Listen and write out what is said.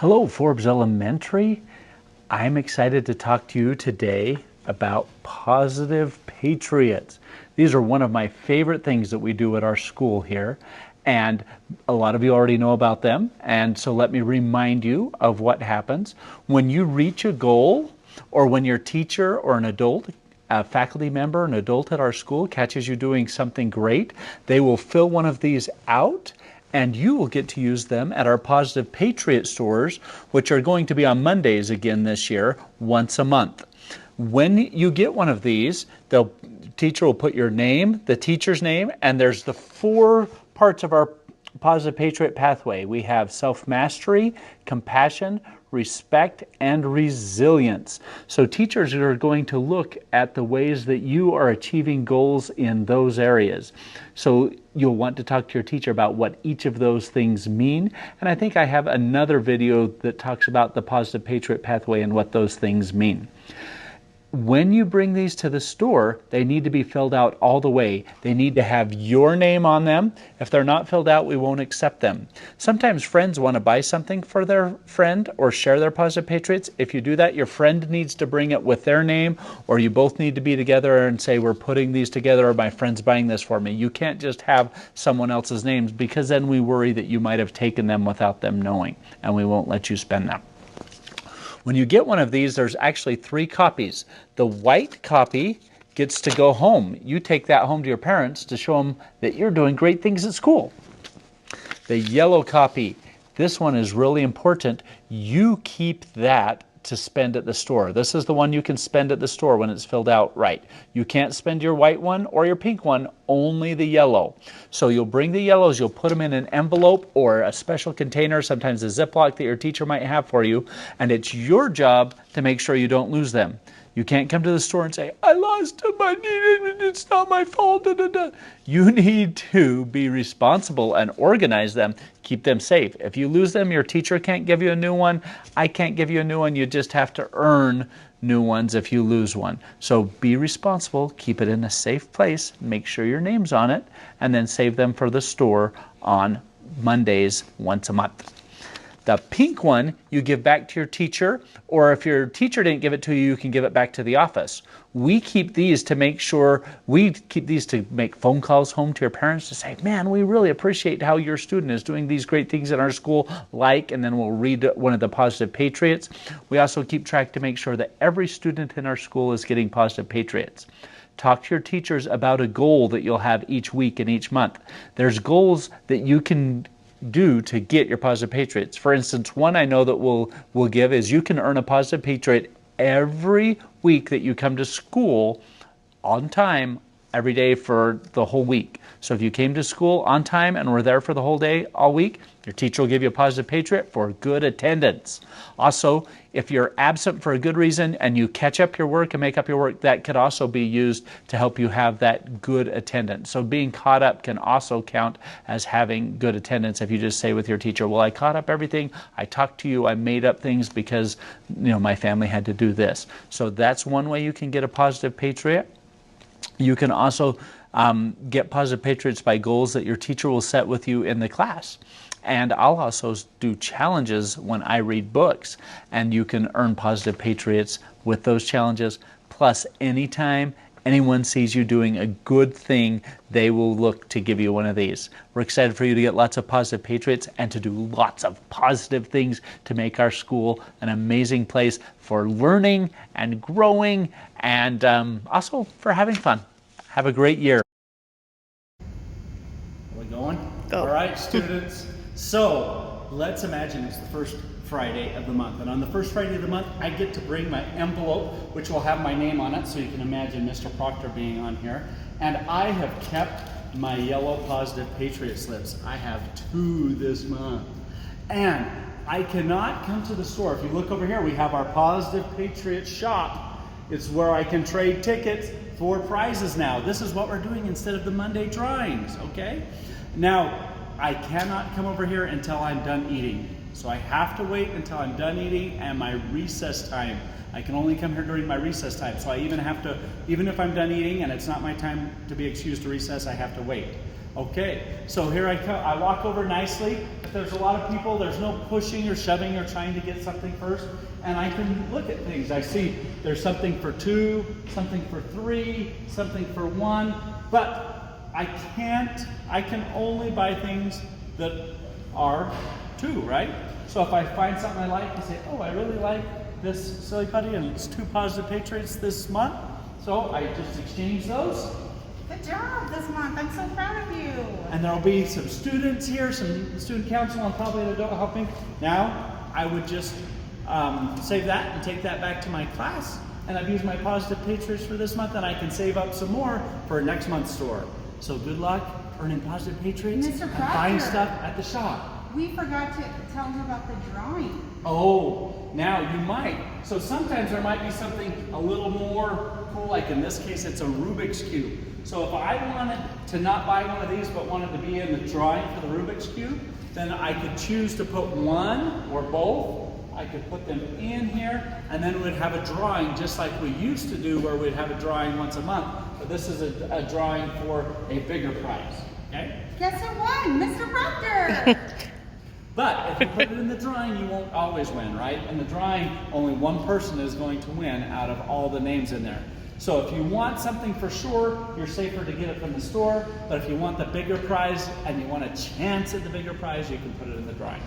Hello, Forbes Elementary. I'm excited to talk to you today about positive Patriots. These are one of my favorite things that we do at our school here, and a lot of you already know about them. And so let me remind you of what happens when you reach a goal, or when your teacher or an adult, a faculty member, an adult at our school catches you doing something great. They will fill one of these out, and you will get to use them at our Positive Patriot stores, which are going to be on Mondays again this year, once a month. When you get one of these, the teacher will put your name, the teacher's name, and there's the 4 parts of our Positive Patriot pathway. We have self-mastery, compassion, respect, and resilience. So teachers are going to look at the ways that you are achieving goals in those areas. So you'll want to talk to your teacher about what each of those things mean. And I think I have another video that talks about the Positive Patriot pathway and what those things mean. When you bring these to the store, they need to be filled out all the way. They need to have your name on them. If they're not filled out, we won't accept them. Sometimes friends want to buy something for their friend or share their Positive Patriots. If you do that, your friend needs to bring it with their name, or you both need to be together and say, we're putting these together, or my friend's buying this for me. You can't just have someone else's names, because then we worry that you might have taken them without them knowing, and we won't let you spend them. When you get one of these, there's actually 3 copies. The white copy gets to go home. You take that home to your parents to show them that you're doing great things at school. The yellow copy, this one is really important. You keep that to spend at the store. This is the one you can spend at the store when it's filled out right. You can't spend your white one or your pink one, only the yellow. So you'll bring the yellows, you'll put them in an envelope or a special container, sometimes a Ziploc that your teacher might have for you, and it's your job to make sure you don't lose them. You can't come to the store and say, I lost them, I need it, it's not my fault. Da, da, da. You need to be responsible and organize them, keep them safe. If you lose them, your teacher can't give you a new one. I can't give you a new one. You just have to earn new ones if you lose one. So be responsible, keep it in a safe place, make sure your name's on it, and then save them for the store on Mondays once a month. The pink one you give back to your teacher, or if your teacher didn't give it to you, you can give it back to the office. We keep these to make sure, we keep these to make phone calls home to your parents to say, man, we really appreciate how your student is doing these great things in our school, and then we'll read one of the Positive Patriots. We also keep track to make sure that every student in our school is getting Positive Patriots. Talk to your teachers about a goal that you'll have each week and each month. There's goals that you can do to get your Positive Patriots. For instance, one I know that we'll give is you can earn a Positive Patriot every week that you come to school on time every day for the whole week. So if you came to school on time and were there for the whole day all week, your teacher will give you a Positive Patriot for good attendance. Also, if you're absent for a good reason and you catch up your work and make up your work, that could also be used to help you have that good attendance. So being caught up can also count as having good attendance if you just say with your teacher, well, I caught up everything, I talked to you, I made up things because my family had to do this. So that's one way you can get a Positive Patriot. You can also get Positive Patriots by goals that your teacher will set with you in the class. And I'll also do challenges when I read books, and you can earn Positive Patriots with those challenges. Plus, anytime anyone sees you doing a good thing, they will look to give you one of these. We're excited for you to get lots of Positive Patriots and to do lots of positive things to make our school an amazing place for learning and growing, and also for having fun. Have a great year. Are we going? Go. All right, students. So let's imagine it's the first Friday of the month. And on the first Friday of the month, I get to bring my envelope, which will have my name on it. So you can imagine Mr. Proctor being on here. And I have kept my yellow Positive Patriot slips. I have 2 this month. And I cannot come to the store. If you look over here, we have our Positive Patriot shop. It's where I can trade tickets for prizes now. This is what we're doing instead of the Monday drawings, okay? Now, I cannot come over here until I'm done eating. So I have to wait until I'm done eating and my recess time. I can only come here during my recess time. So I even have to, even if I'm done eating and it's not my time to be excused to recess, I have to wait. Okay, so here I come. I walk over nicely. If there's a lot of people, there's no pushing or shoving or trying to get something first. And I can look at things. I see there's something for 2, something for 3, something for 1. But I can only buy things that are 2, right? So if I find something I like, I say, oh, I really like this silly putty and it's 2 positive Patriots this month. So I just exchange those. Good job this month. I'm so proud of you. And there'll be some students here, some student council, and probably an adult helping. Now, I would just save that and take that back to my class. And I've used my positive Patriots for this month, and I can save up some more for next month's store. So good luck earning positive Patriots Mr. and Proctor, buying stuff at the shop. We forgot to tell him about the drawing. Oh, now you might. So sometimes there might be something a little more cool, like in this case, it's a Rubik's Cube. So if I wanted to not buy one of these, but wanted to be in the drawing for the Rubik's Cube, then I could choose to put one or both. I could put them in here, and then we'd have a drawing just like we used to do, where we'd have a drawing once a month. But this is a drawing for a bigger prize, okay? Guess who won? Mr. Proctor! But if you put it in the drawing, you won't always win, right? In the drawing, only one person is going to win out of all the names in there. So if you want something for sure, you're safer to get it from the store. But if you want the bigger prize and you want a chance at the bigger prize, you can put it in the drawing.